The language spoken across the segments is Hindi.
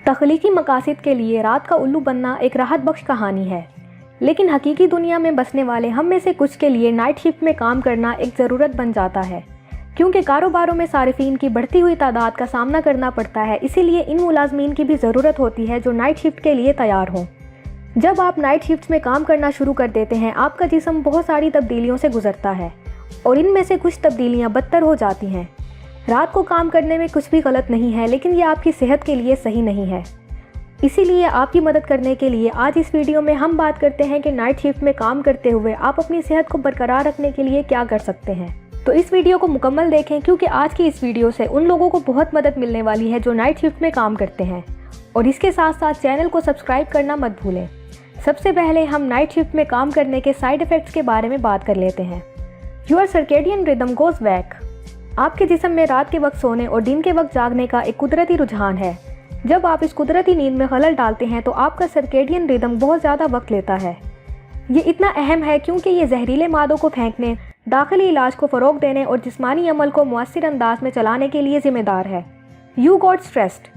तख्लीकी मकासद के लिए रात का उल्लू बनना एक राहत बख्श कहानी है, लेकिन हकीकी दुनिया में बसने वाले हम में से कुछ के लिए नाइट शिफ्ट में काम करना एक ज़रूरत बन जाता है, क्योंकि कारोबारों में सारिफीन की बढ़ती हुई तादाद का सामना करना पड़ता है। इसीलिए इन मुलाजमीन की भी ज़रूरत होती है जो नाइट शिफ्ट के लिए तैयार हों। जब आप नाइट शिफ्ट में काम करना शुरू कर देते हैं, आपका जिस्म बहुत सारी तब्दीलियों से गुजरता है और इनमें से कुछ तब्दीलियाँ बदतर हो जाती हैं। रात को काम करने में कुछ भी गलत नहीं है, लेकिन ये आपकी सेहत के लिए सही नहीं है। इसीलिए आपकी मदद करने के लिए आज इस वीडियो में हम बात करते हैं कि नाइट शिफ्ट में काम करते हुए आप अपनी सेहत को बरकरार रखने के लिए क्या कर सकते हैं। तो इस वीडियो को मुकम्मल देखें, क्योंकि आज की इस वीडियो से उन लोगों को बहुत मदद मिलने वाली है जो नाइट शिफ्ट में काम करते हैं। और इसके साथ साथ चैनल को सब्सक्राइब करना मत भूलें। सबसे पहले हम नाइट शिफ्ट में काम करने के साइड इफ़ेक्ट्स के बारे में बात कर लेते हैं। Your circadian rhythm goes back. आपके जिस्म में रात के वक्त सोने और दिन के वक्त जागने का एक कुदरती रुझान है। जब आप इस कुदरती नींद में खलल डालते हैं तो आपका सर्केडियन रिदम बहुत ज़्यादा वक्त लेता है। ये इतना अहम है क्योंकि ये जहरीले मादों को फेंकने, दाखिली इलाज को फ़रोग देने और जिस्मानी अमल को मुअस्सिर अंदाज में चलाने के लिए ज़िम्मेदार है। यू गॉट स्ट्रेस्ड,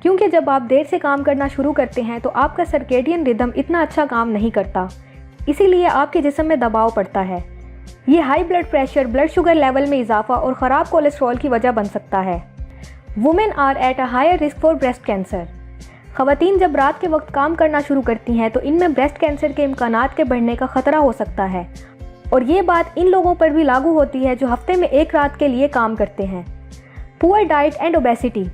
क्योंकि जब आप देर से काम करना शुरू करते हैं तो आपका सर्केडियन रिदम इतना अच्छा काम नहीं करता, इसीलिए आपके जिस्म में दबाव पड़ता है। ये high blood pressure, blood sugar level में इजाफा और ख़राब कोलेस्ट्रॉल की वजह बन सकता है। Women are at a higher risk for breast cancer. ख़वातीन जब रात के वक्त काम करना शुरू करती हैं तो इनमें ब्रेस्ट कैंसर के इम्कानात के बढ़ने का ख़तरा हो सकता है, और ये बात इन लोगों पर भी लागू होती है जो हफ्ते में एक रात के लिए काम करते हैं। Poor diet and obesity.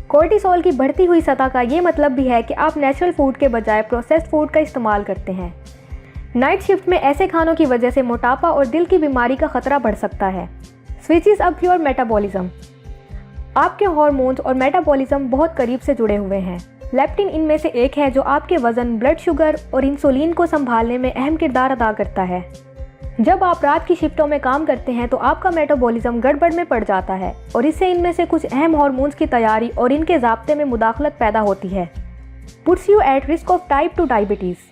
Cortisol की बढ़ती हुई सतह का ये मतलब भी है कि आप नेचुरल फूड के बजाय प्रोसेस्ड फूड का इस्तेमाल करते हैं। नाइट शिफ्ट में ऐसे खानों की वजह से मोटापा और दिल की बीमारी का खतरा बढ़ सकता है। Switches up your metabolism. आपके हार्मोन्स और मेटाबॉलिज्म बहुत करीब से जुड़े हुए हैं। लेप्टिन इनमें से एक है जो आपके वजन, ब्लड शुगर और इंसुलिन को संभालने में अहम किरदार अदा करता है। जब आप रात की शिफ्टों में काम करते हैं तो आपका मेटाबॉलिज्म गड़बड़ में पड़ जाता है और इससे इनमें से कुछ अहम हार्मोन्स की तैयारी और इनके ज़ाब्ते में मुदाखलत पैदा होती है। Puts you at risk of type 2 diabetes.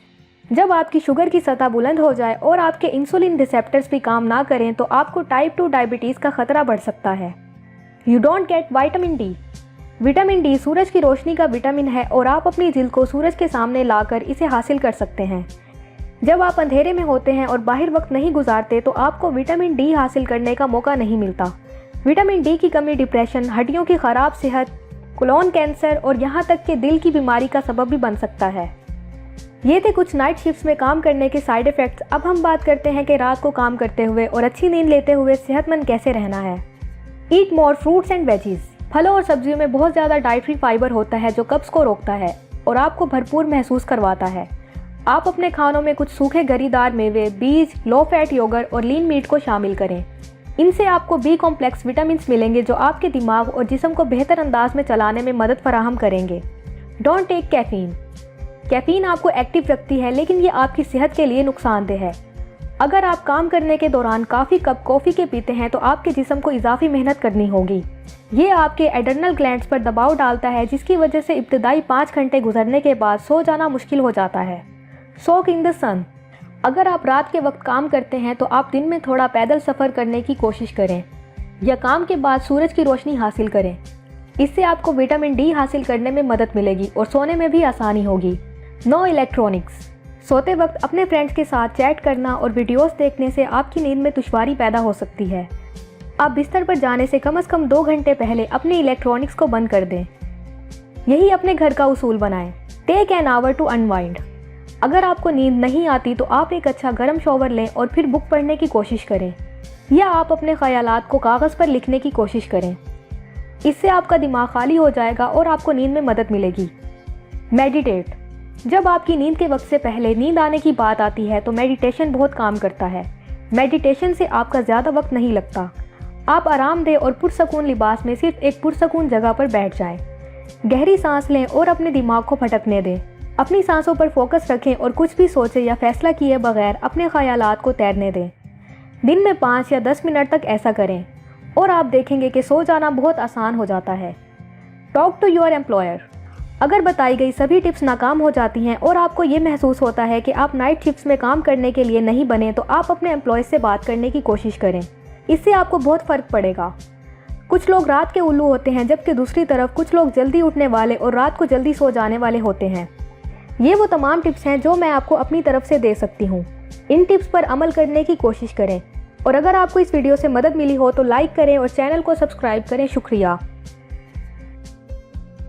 जब आपकी शुगर की सतह बुलंद हो जाए और आपके इंसुलिन रिसेप्टर्स भी काम ना करें तो आपको टाइप 2 डायबिटीज़ का खतरा बढ़ सकता है। You don't get vitamin D. Vitamin D सूरज की रोशनी का विटामिन है और आप अपनी जिल्द को सूरज के सामने लाकर इसे हासिल कर सकते हैं। जब आप अंधेरे में होते हैं और बाहर वक्त नहीं गुजारते तो आपको विटामिन डी हासिल करने का मौका नहीं मिलता। विटामिन डी की कमी डिप्रेशन, हड्डियों की ख़राब सेहत, कोलोन कैंसर और यहाँ तक कि दिल की बीमारी का सबब भी बन सकता है। ये थे कुछ नाइट शिफ्ट्स में काम करने के साइड इफ़ेक्ट्स। अब हम बात करते हैं कि रात को काम करते हुए और अच्छी नींद लेते हुए सेहतमंद कैसे रहना है। ईट मोर फ्रूट्स एंड वेजीज। फलों और सब्जियों में बहुत ज़्यादा डाइटरी फाइबर होता है जो कब्ज़ को रोकता है और आपको भरपूर महसूस करवाता है। आप अपने खानों में कुछ सूखे गरीदार मेवे, बीज, लो फैट योगर्ट और लीन मीट को शामिल करें। इनसे आपको बी कॉम्प्लेक्स विटामिन मिलेंगे जो आपके दिमाग और जिस्म को बेहतर अंदाज में चलाने में मदद फराहम करेंगे। Don't take caffeine. कैफीन आपको एक्टिव रखती है, लेकिन ये आपकी सेहत के लिए नुकसानदेह है। अगर आप काम करने के दौरान काफ़ी कप कॉफ़ी के पीते हैं तो आपके जिस्म को इजाफी मेहनत करनी होगी। ये आपके एड्रेनल ग्लैंड्स पर दबाव डालता है, जिसकी वजह से इब्तदाई 5 घंटे गुजरने के बाद सो जाना मुश्किल हो जाता है। सोक इन द सन। अगर आप रात के वक्त काम करते हैं तो आप दिन में थोड़ा पैदल सफ़र करने की कोशिश करें या काम के बाद सूरज की रोशनी हासिल करें। इससे आपको विटामिन डी हासिल करने में मदद मिलेगी और सोने में भी आसानी होगी। No electronics. सोते वक्त अपने फ्रेंड्स के साथ चैट करना और वीडियोस देखने से आपकी नींद में दुश्वारी पैदा हो सकती है। आप बिस्तर पर जाने से कम 2 घंटे पहले अपने इलेक्ट्रॉनिक्स को बंद कर दें। यही अपने घर का उसूल बनाएं। Take an hour to unwind. अगर आपको नींद नहीं आती तो आप एक अच्छा गर्म शॉवर लें और फिर बुक पढ़ने की कोशिश करें, या आप अपने ख्यालात को कागज़ पर लिखने की कोशिश करें। इससे आपका दिमाग खाली हो जाएगा और आपको नींद में मदद मिलेगी। मेडिटेट। जब आपकी नींद के वक्त से पहले नींद आने की बात आती है तो मेडिटेशन बहुत काम करता है। मेडिटेशन से आपका ज़्यादा वक्त नहीं लगता। आप आरामदेह और पुरसकून लिबास में सिर्फ एक पुरसकून जगह पर बैठ जाएं। गहरी सांस लें और अपने दिमाग को भटकने दें। अपनी सांसों पर फोकस रखें और कुछ भी सोचे या फैसला किए बगैर अपने ख्यालात को तैरने दें। दिन में 5 या 10 मिनट तक ऐसा करें और आप देखेंगे कि सो जाना बहुत आसान हो जाता है। Talk to your employer. अगर बताई गई सभी टिप्स नाकाम हो जाती हैं और आपको ये महसूस होता है कि आप नाइट शिफ्ट्स में काम करने के लिए नहीं बने, तो आप अपने एम्प्लॉय से बात करने की कोशिश करें। इससे आपको बहुत फ़र्क पड़ेगा। कुछ लोग रात के उल्लू होते हैं, जबकि दूसरी तरफ कुछ लोग जल्दी उठने वाले और रात को जल्दी सो जाने वाले होते हैं। ये वो तमाम टिप्स हैं जो मैं आपको अपनी तरफ से दे सकती हूँ। इन टिप्स पर अमल करने की कोशिश करें और अगर आपको इस वीडियो से मदद मिली हो तो लाइक करें और चैनल को सब्सक्राइब करें। शुक्रिया।